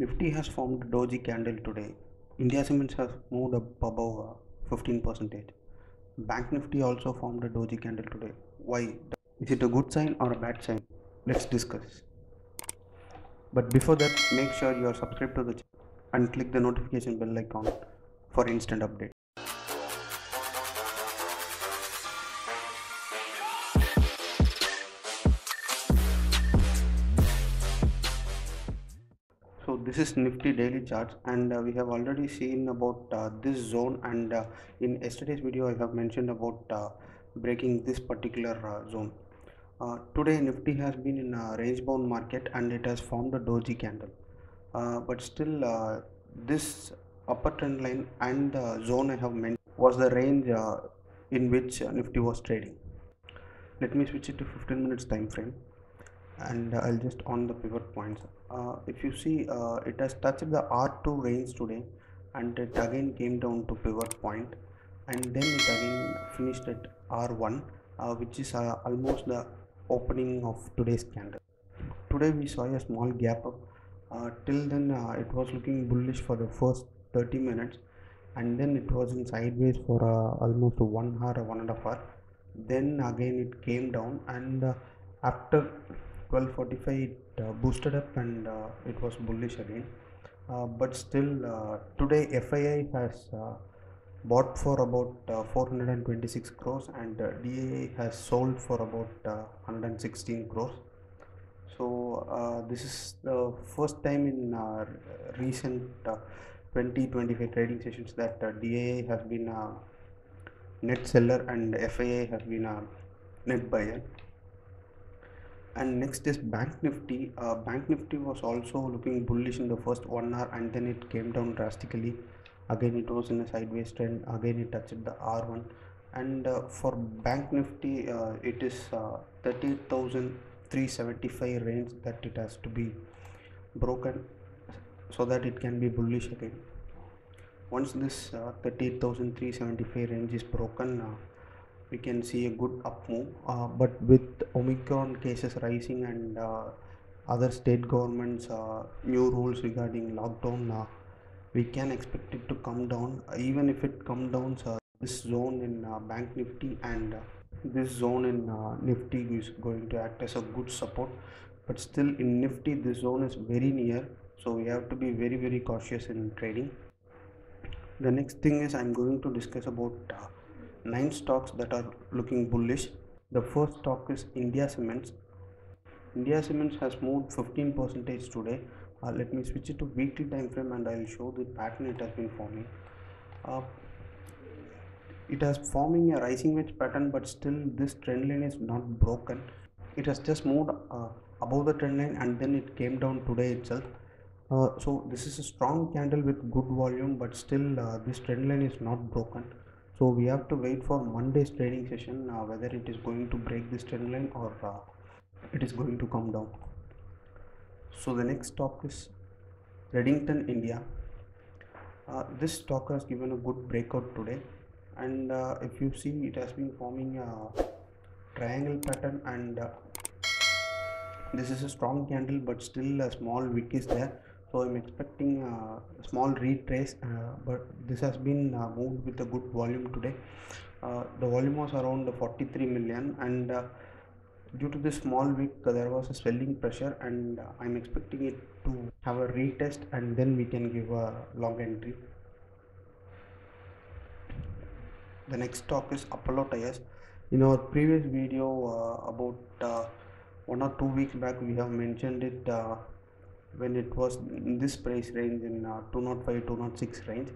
Nifty has formed a doji candle today. India Cements has moved up above 15%. Bank Nifty also formed a doji candle today. Why? Is it a good sign or a bad sign? Let's discuss. But before that, make sure you are subscribed to the channel and click the notification bell icon for instant update. So this is Nifty daily charts, and we have already seen about this zone, and in yesterday's video I have mentioned about breaking this particular zone. Today Nifty has been in a range bound market and it has formed a doji candle, but still this upper trend line and the zone I have mentioned was the range in which Nifty was trading. Let me switch it to 15 minutes time frame, and I'll just on the pivot points. If you see, it has touched the R2 range today, and it again came down to pivot point, and then it again finished at R1, which is almost the opening of today's candle. Today we saw a small gap up. Till then it was looking bullish for the first 30 minutes, and then it was in sideways for almost 1 hour, 1.5 hour. Then again it came down, and after 12:45 it boosted up, and it was bullish again. But still today FII has bought for about 426 crores, and DAI has sold for about 116 crores. So this is the first time in recent 20-25 trading sessions that DAI has been a net seller and FII has been a net buyer. And next is Bank Nifty. Bank Nifty was also looking bullish in the first 1 hour, and then it came down drastically. Again it was in a sideways trend. Again it touched the R1, and for Bank Nifty it is 38,375 range that it has to be broken so that it can be bullish again. Once this 38,375 range is broken, we can see a good up move, but with Omicron cases rising and other state governments new rules regarding lockdown, we can expect it to come down. Even if it comes down, this zone in Bank Nifty and this zone in Nifty is going to act as a good support, but still in Nifty this zone is very near, so we have to be very cautious in trading. The next thing is I'm going to discuss about 9 stocks that are looking bullish. The first stock is India Cements. India Cements has moved 15% today. Let me switch it to weekly time frame and I'll show the pattern it has been forming. It has forming a rising wedge pattern, but still this trend line is not broken. It has just moved above the trend line and then it came down today itself. So this is a strong candle with good volume, but still this trend line is not broken. So we have to wait for Monday's trading session whether it is going to break this trend line or it is going to come down. So the next stock is Redington India. This stock has given a good breakout today, and if you see, it has been forming a triangle pattern, and this is a strong candle, but still a small wick is there. So I'm expecting a small retrace, but this has been moved with a good volume today. The volume was around 43 million, and due to this small wick there was a swelling pressure, and I'm expecting it to have a retest, and then we can give a long entry. The next stock is Apollo Tyres. In our previous video about 1 or 2 weeks back, we have mentioned it when it was in this price range in 205 206 range,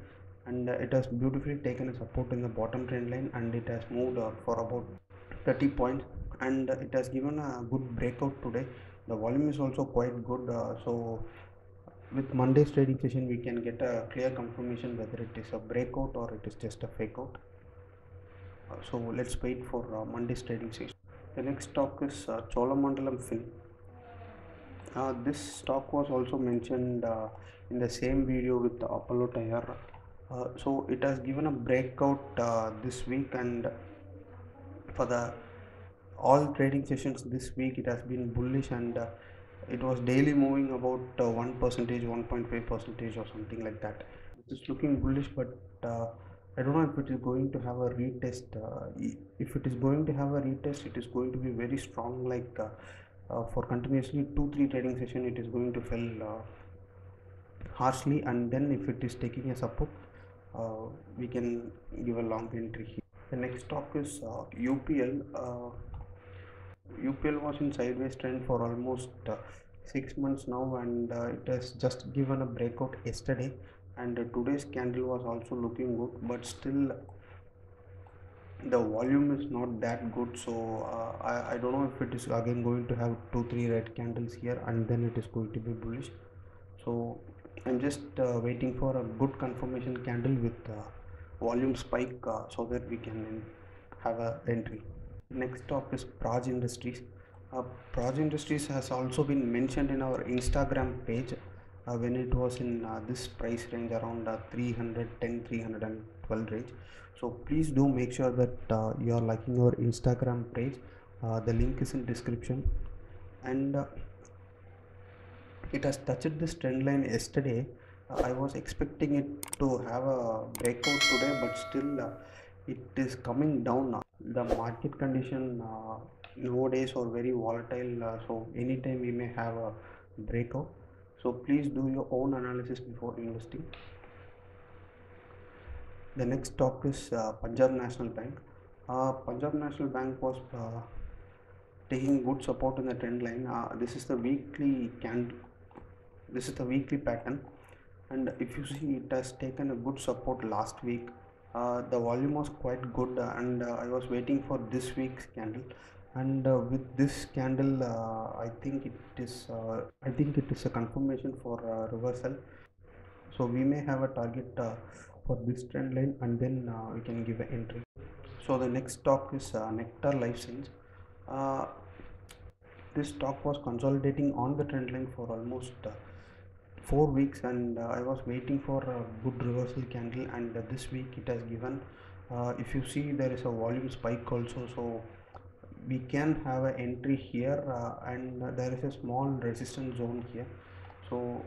and it has beautifully taken a support in the bottom trend line, and it has moved for about 30 points, and it has given a good breakout today. The volume is also quite good, so with Monday's trading session we can get a clear confirmation whether it is a breakout or it is just a fake out. So let's wait for Monday's trading session. The next stock is Cholamandalam Fin. This stock was also mentioned in the same video with the Apollo Tyre. So it has given a breakout this week, and for the all trading sessions this week it has been bullish, and it was daily moving about 1%, 1.5% or something like that. It's looking bullish, but I don't know if it is going to have a retest. If it is going to have a retest, it is going to be very strong, like for continuously 2-3 trading session it is going to fell harshly, and then if it is taking a support, we can give a long entry here. The next stock is UPL. UPL was in sideways trend for almost 6 months now, and it has just given a breakout yesterday, and today's candle was also looking good, but still the volume is not that good. So I don't know if it is again going to have 2-3 red candles here and then it is going to be bullish. So I'm just waiting for a good confirmation candle with volume spike so that we can have a entry. Next stop is Praj Industries. Praj Industries has also been mentioned in our Instagram page when it was in this price range around 310 312 range. So please do make sure that you are liking our Instagram page. The link is in description, and it has touched this trend line yesterday. I was expecting it to have a breakout today, but still it is coming down now. The market condition nowadays are very volatile, so anytime we may have a breakout. So please do your own analysis before investing. The next stock is Punjab National Bank. Punjab National Bank was taking good support in the trend line. This is the weekly candle. This is the weekly pattern, and if you see, it has taken a good support last week. The volume was quite good, and I was waiting for this week's candle, and with this candle I think it is a confirmation for reversal. So we may have a target for this trend line, and then we can give an entry. So the next stock is Nectar Life Science. uh, this stock was consolidating on the trend line for almost 4 weeks, and I was waiting for a good reversal candle, and this week it has given. If you see, there is a volume spike also, so we can have an entry here, and there is a small resistance zone here. So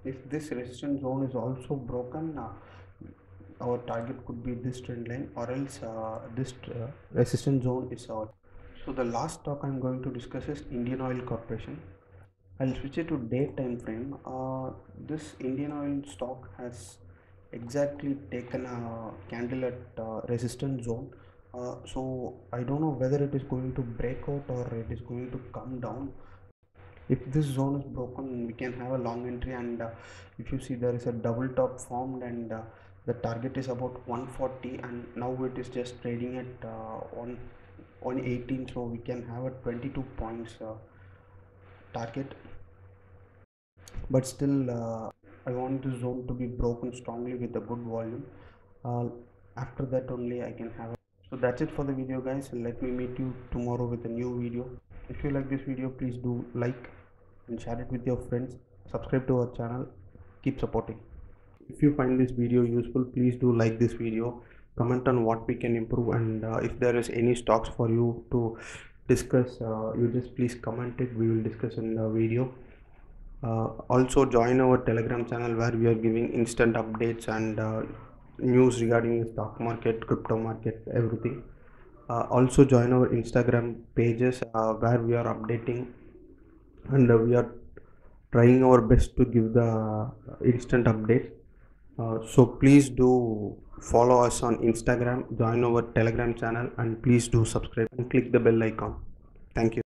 if this resistance zone is also broken, our target could be this trend line, or else this resistance zone is out. So the last stock I'm going to discuss is Indian Oil Corporation. I'll switch it to day time frame. This Indian Oil stock has exactly taken a candle at resistance zone. So I don't know whether it is going to break out or it is going to come down. If this zone is broken, we can have a long entry, and if you see, there is a double top formed, and the target is about 140, and now it is just trading at 118, so we can have a 22 points target. But still I want this zone to be broken strongly with a good volume. uh, After that only I can have it. So that's it for the video, guys. Let me meet you tomorrow with a new video. If you like this video, please do like and share it with your friends. Subscribe to our channel. Keep supporting. If you find this video useful, please do like this video, comment on what we can improve, and if there is any stocks for you to discuss, you just please comment it. We will discuss in the video. Also join our Telegram channel where we are giving instant updates and news regarding the stock market, crypto market, everything. Also join our Instagram pages where we are updating, and we are trying our best to give the instant updates. So please do follow us on Instagram, join our Telegram channel, and please do subscribe and click the bell icon. Thank you.